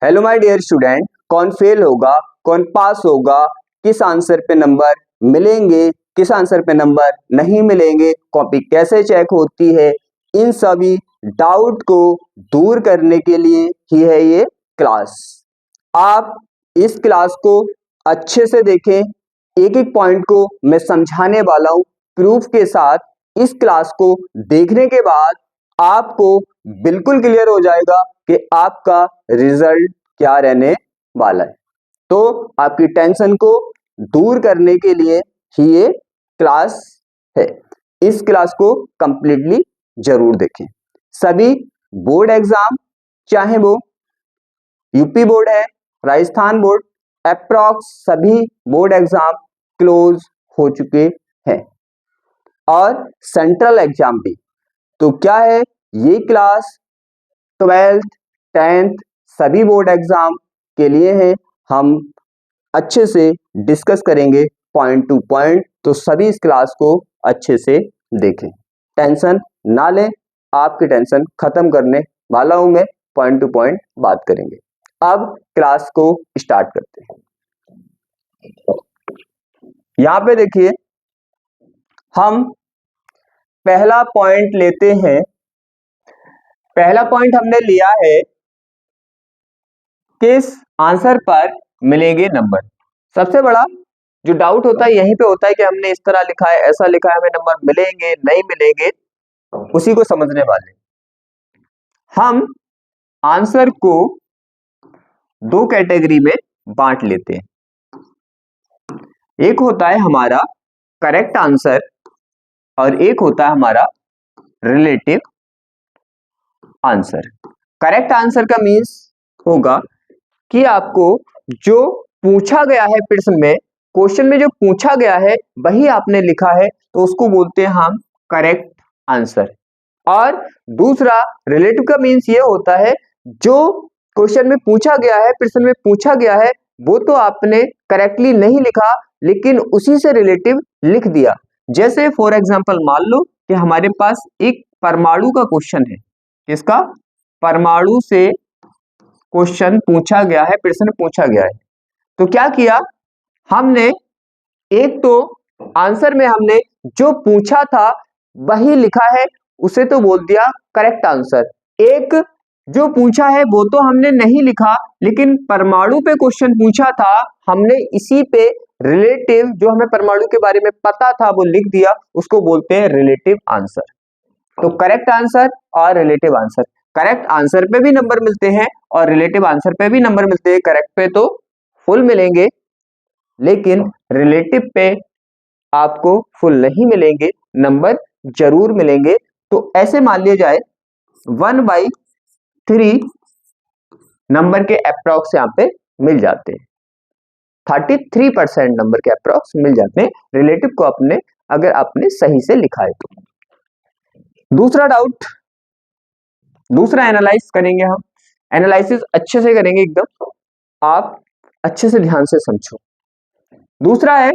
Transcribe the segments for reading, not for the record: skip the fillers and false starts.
Hello my dear student, कौन fail होगा, कौन पास होगा, किस आंसर पे नंबर मिलेंगे, किस आंसर पे नंबर नहीं मिलेंगे, कॉपी कैसे चेक होती है, इन सभी डाउट को दूर करने के लिए ही है ये क्लास। आप इस क्लास को अच्छे से देखें, एक एक पॉइंट को मैं समझाने वाला हूं प्रूफ के साथ। इस क्लास को देखने के बाद आपको बिल्कुल क्लियर हो जाएगा कि आपका रिजल्ट क्या रहने वाला है। तो आपकी टेंशन को दूर करने के लिए ही ये क्लास है। इस क्लास को कंप्लीटली जरूर देखें। सभी बोर्ड एग्जाम, चाहे वो यूपी बोर्ड है, राजस्थान बोर्ड, अप्रॉक्स सभी बोर्ड एग्जाम क्लोज हो चुके हैं और सेंट्रल एग्जाम भी। तो क्या है, ये क्लास 12th 10th सभी बोर्ड एग्जाम के लिए है। हम अच्छे से डिस्कस करेंगे पॉइंट टू पॉइंट, तो सभी इस क्लास को अच्छे से देखें, टेंशन ना लें। आपकी टेंशन खत्म करने वाला हूं मैं, पॉइंट टू पॉइंट बात करेंगे। अब क्लास को स्टार्ट करते हैं। यहां पे देखिए, हम पहला पॉइंट लेते हैं। पहला पॉइंट हमने लिया है, किस आंसर पर मिलेंगे नंबर। सबसे बड़ा जो डाउट होता है यहीं पे होता है कि हमने इस तरह लिखा है, ऐसा लिखा है, हमें नंबर मिलेंगे नहीं मिलेंगे, उसी को समझने वाले हम आंसर को दो कैटेगरी में बांट लेते हैं। एक होता है हमारा करेक्ट आंसर और एक होता है हमारा रिलेटिव आंसर। करेक्ट आंसर का मीन्स होगा कि आपको जो पूछा गया है प्रश्न में, क्वेश्चन में जो पूछा गया है वही आपने लिखा है, तो उसको बोलते हैं हम करेक्ट आंसर। और दूसरा रिलेटिव का मीन्स ये होता है, जो क्वेश्चन में पूछा गया है, प्रश्न में पूछा गया है, वो तो आपने करेक्टली नहीं लिखा लेकिन उसी से रिलेटिव लिख दिया। जैसे फॉर एग्जांपल मान लो कि हमारे पास एक परमाणु का क्वेश्चन है। किसका? परमाणु से क्वेश्चन पूछा गया है, प्रश्न पूछा गया है। तो क्या किया हमने, एक तो आंसर में हमने जो पूछा था वही लिखा है, उसे तो बोल दिया करेक्ट आंसर। एक जो पूछा है वो तो हमने नहीं लिखा लेकिन परमाणु पे क्वेश्चन पूछा था, हमने इसी पे रिलेटिव जो हमें परमाणु के बारे में पता था वो लिख दिया, उसको बोलते हैं रिलेटिव आंसर। तो करेक्ट आंसर और रिलेटिव आंसर, करेक्ट आंसर पे भी नंबर मिलते हैं और रिलेटिव आंसर पे भी नंबर मिलते हैं। करेक्ट पे तो फुल मिलेंगे लेकिन रिलेटिव पे आपको फुल नहीं मिलेंगे, नंबर जरूर मिलेंगे। तो ऐसे मान लिया जाए 1/3 नंबर के अप्रॉक्स यहाँ पे मिल जाते हैं, 33% नंबर के अप्रॉक्स मिल जाते हैं रिलेटिव को अपने, अगर आपने सही से लिखा है तो। दूसरा डाउट, दूसरा एनालाइज करेंगे हम। एनालिसिस अच्छे से करेंगे एकदम, आप अच्छे से ध्यान से समझो। दूसरा है,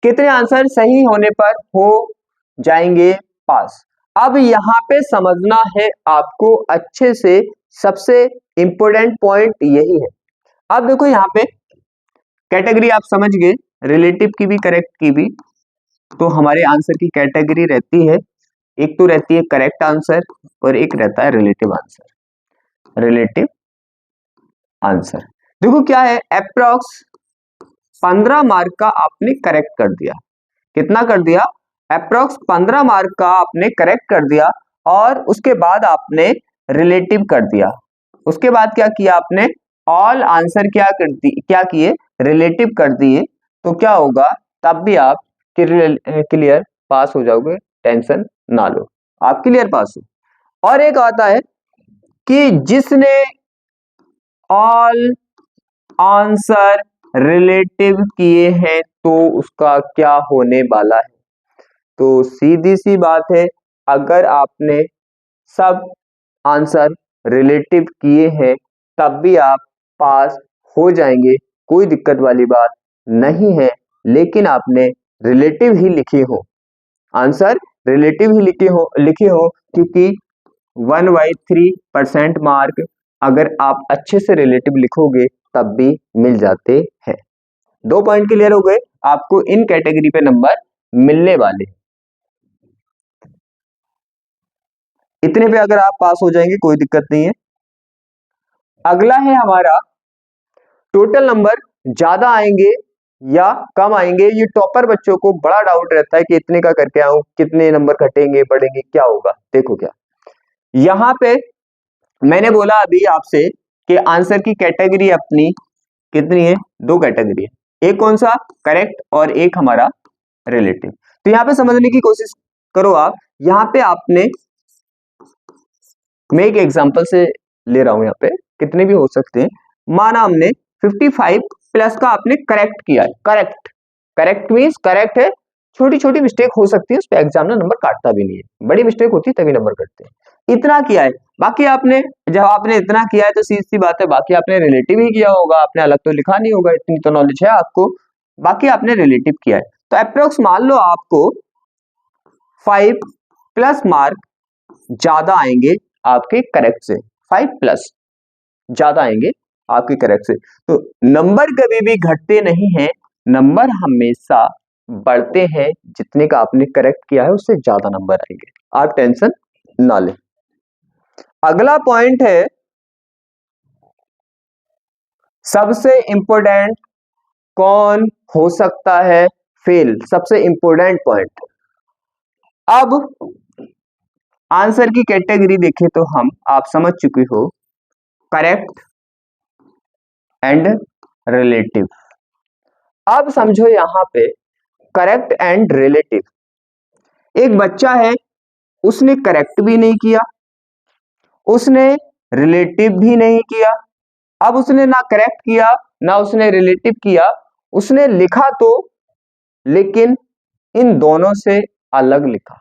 कितने आंसर सही होने पर हो जाएंगे पास। अब यहां पे समझना है आपको अच्छे से, सबसे इंपॉर्टेंट पॉइंट यही है। अब देखो यहां पे कैटेगरी आप समझ गए, रिलेटिव की भी करेक्ट की भी। तो हमारे आंसर की कैटेगरी रहती है, एक तो रहती है करेक्ट आंसर और एक रहता है रिलेटिव आंसर। रिलेटिव आंसर देखो क्या है, अप्रॉक्स 15 मार्क का आपने करेक्ट कर दिया। कितना कर दिया? अप्रॉक्स 15 मार्क का आपने करेक्ट कर दिया और उसके बाद आपने रिलेटिव कर दिया। उसके बाद क्या किया आपने? ऑल आंसर क्या किए? रिलेटिव कर दिए। तो क्या होगा, तब भी आप क्लियर पास हो जाओगे, टेंशन ना लो, आप क्लियर पास हो। और एक आता है कि जिसने ऑल आंसर रिलेटिव किए हैं तो उसका क्या होने वाला है। तो सीधी सी बात है, अगर आपने सब आंसर रिलेटिव किए हैं तब भी आप पास हो जाएंगे, कोई दिक्कत वाली बात नहीं है। लेकिन आपने रिलेटिव ही लिखे हो, आंसर रिलेटिव ही लिखे हो क्योंकि 1/3% मार्क अगर आप अच्छे से रिलेटिव लिखोगे तब भी मिल जाते हैं। 2 पॉइंट क्लियर हो गए, आपको इन कैटेगरी पे नंबर मिलने वाले। इतने पे अगर आप पास हो जाएंगे कोई दिक्कत नहीं है। अगला है हमारा टोटल नंबर ज्यादा आएंगे या कम आएंगे। ये टॉपर बच्चों को बड़ा डाउट रहता है कि इतने का करके आऊं, कितने नंबर घटेंगे बढ़ेंगे क्या होगा। देखो क्या यहां पे मैंने बोला अभी आपसे कि आंसर की कैटेगरी अपनी कितनी है, 2 कैटेगरी है, एक कौन सा करेक्ट और एक हमारा रिलेटिव। तो यहां पे समझने की कोशिश करो आप। यहां पे आपने, मैं एक एग्जांपल से ले रहा हूं, यहाँ पे कितने भी हो सकते हैं। माना हमने 55 प्लस का आपने करेक्ट किया है। करेक्ट, करेक्ट मींस करेक्ट है, छोटी छोटी मिस्टेक हो सकती है, उस पर एग्जामिनर नंबर काटता भी नहीं है, बड़ी मिस्टेक होती है तभी नंबर कटते हैं। इतना किया है, बाकी आपने, जब आपने इतना किया है तो सीधी सी बात है बाकी आपने रिलेटिव ही किया होगा, आपने अलग तो लिखा नहीं होगा, इतनी तो नॉलेज है आपको। बाकी आपने रिलेटिव किया है, तो अप्रोक्स मान लो आपको 5 प्लस मार्क ज्यादा आएंगे आपके करेक्ट से, 5 प्लस ज्यादा आएंगे आपके करेक्ट से। तो नंबर कभी भी घटते नहीं हैं, नंबर हमेशा बढ़ते हैं, जितने का आपने करेक्ट किया है उससे ज्यादा नंबर आएंगे, आप टेंशन ना लें। अगला पॉइंट है सबसे इंपॉर्टेंट, कौन हो सकता है फेल, सबसे इंपॉर्टेंट पॉइंट। अब आंसर की कैटेगरी देखें तो हम, आप समझ चुके हो, करेक्ट एंड रिलेटिव। अब समझो यहां पे करेक्ट एंड रिलेटिव, एक बच्चा है उसने करेक्ट भी नहीं किया, उसने रिलेटिव भी नहीं किया। अब उसने ना करेक्ट किया ना उसने रिलेटिव किया, उसने लिखा तो, लेकिन इन दोनों से अलग लिखा,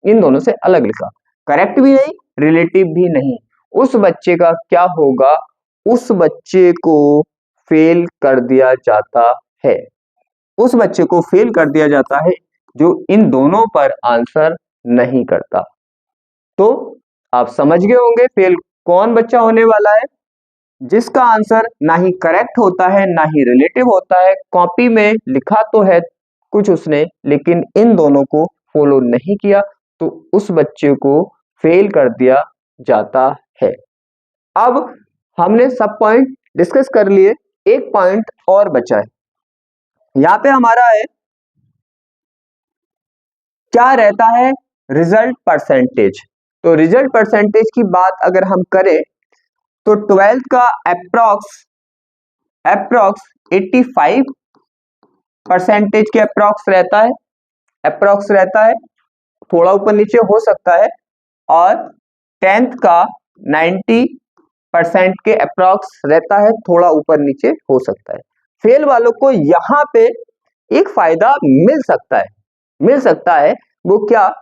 इन दोनों से अलग लिखा, करेक्ट भी नहीं रिलेटिव भी नहीं। उस बच्चे का क्या होगा, उस बच्चे को फेल कर दिया जाता है, उस बच्चे को फेल कर दिया जाता है जो इन दोनों पर आंसर नहीं करता। तो आप समझ गए होंगे फेल कौन बच्चा होने वाला है, जिसका आंसर ना ही करेक्ट होता है ना ही रिलेटिव होता है, कॉपी में लिखा तो है कुछ उसने लेकिन इन दोनों को फॉलो नहीं किया, तो उस बच्चे को फेल कर दिया जाता है। अब हमने सब पॉइंट डिस्कस कर लिए, एक पॉइंट और बचा है। यहां पे हमारा है क्या रहता है, रिजल्ट परसेंटेज। तो रिजल्ट परसेंटेज की बात अगर हम करें तो 12th का अप्रॉक्स 85% के अप्रॉक्स रहता है, अप्रॉक्स रहता है, थोड़ा ऊपर नीचे हो सकता है। और 10th का 90% के अप्रॉक्स रहता है, थोड़ा ऊपर नीचे हो सकता है। फेल वालों को यहां पे एक फायदा मिल सकता है, मिल सकता है, वो क्या,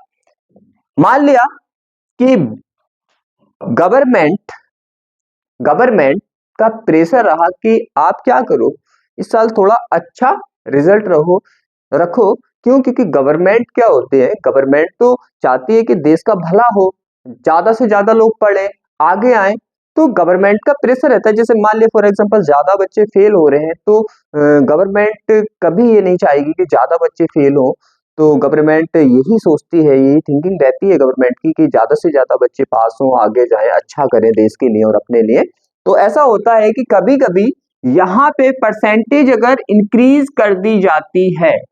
मान लिया कि गवर्नमेंट का प्रेशर रहा कि आप क्या करो इस साल थोड़ा अच्छा रिजल्ट रखो। क्यों, क्योंकि गवर्नमेंट क्या होते हैं, गवर्नमेंट तो चाहती है कि देश का भला हो, ज्यादा से ज्यादा लोग पढ़े आगे आए, तो गवर्नमेंट का प्रेशर रहता है। जैसे मान लिया फॉर एग्जांपल ज्यादा बच्चे फेल हो रहे हैं, तो गवर्नमेंट कभी ये नहीं चाहेगी कि ज्यादा बच्चे फेल हो। तो गवर्नमेंट यही सोचती है, यही थिंकिंग रहती है गवर्नमेंट की कि ज्यादा से ज्यादा बच्चे पास हों, आगे जाएं, अच्छा करें देश के लिए और अपने लिए। तो ऐसा होता है कि कभी कभी यहाँ पे परसेंटेज अगर इंक्रीज कर दी जाती है,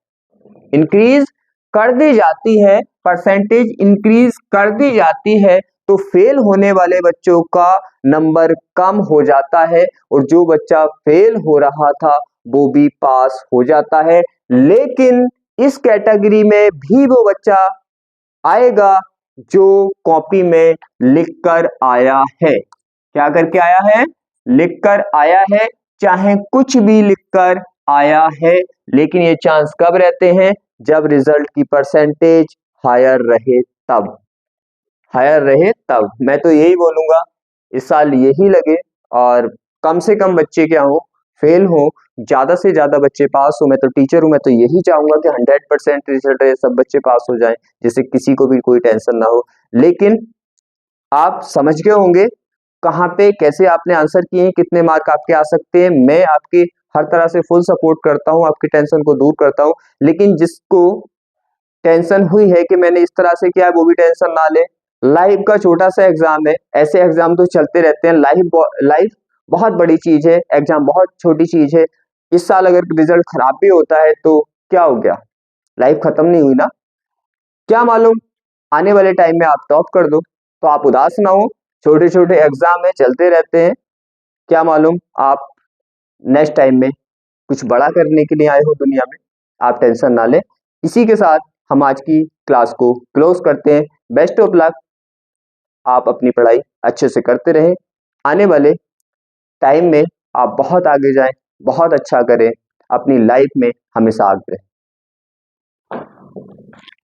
इंक्रीज कर दी जाती है, परसेंटेज इंक्रीज कर दी जाती है, तो फेल होने वाले बच्चों का नंबर कम हो जाता है और जो बच्चा फेल हो रहा था वो भी पास हो जाता है। लेकिन इस कैटेगरी में भी वो बच्चा आएगा जो कॉपी में लिखकर आया है, क्या करके आया है, लिखकर आया है, चाहे कुछ भी लिखकर आया है। लेकिन ये चांस कब रहते हैं, जब रिजल्ट की परसेंटेज हायर रहे तब, हायर रहे तब। मैं तो यही बोलूंगा इस साल यही लगे और कम से कम बच्चे क्या हो, फेल हो, ज्यादा से ज्यादा बच्चे पास हो। मैं तो टीचर हूं, मैं तो यही चाहूंगा कि 100% रिजल्ट रहे, सब बच्चे पास हो जाएं, जिससे किसी को भी कोई टेंशन ना हो। लेकिन आप समझ गए होंगे कहाँ पे कैसे आपने आंसर किए हैं, कितने मार्क आपके आ सकते हैं, मैं आपकी हर तरह से फुल सपोर्ट करता हूँ, आपकी टेंशन को दूर करता हूँ। लेकिन जिसको टेंशन हुई है कि मैंने इस तरह से किया है, वो भी टेंशन ना ले। लाइफ का छोटा सा एग्जाम है, ऐसे एग्जाम तो चलते रहते हैं। लाइफ बहुत बड़ी चीज है, एग्जाम बहुत छोटी चीज है। इस साल अगर रिजल्ट खराब भी होता है तो क्या हो गया, लाइफ खत्म नहीं हुई ना। क्या मालूम आने वाले टाइम में आप टॉप कर दो, तो आप उदास ना हो। छोटे छोटे एग्जाम है, चलते रहते हैं। क्या मालूम आप नेक्स्ट टाइम में कुछ बड़ा करने के लिए आए हो दुनिया में। आप टेंशन ना लें। इसी के साथ हम आज की क्लास को क्लोज करते हैं। Best of luck. आप अपनी पढ़ाई अच्छे से करते रहें। आने वाले टाइम में आप बहुत आगे जाएं, बहुत अच्छा करें, अपनी लाइफ में हमेशा आगे रहें।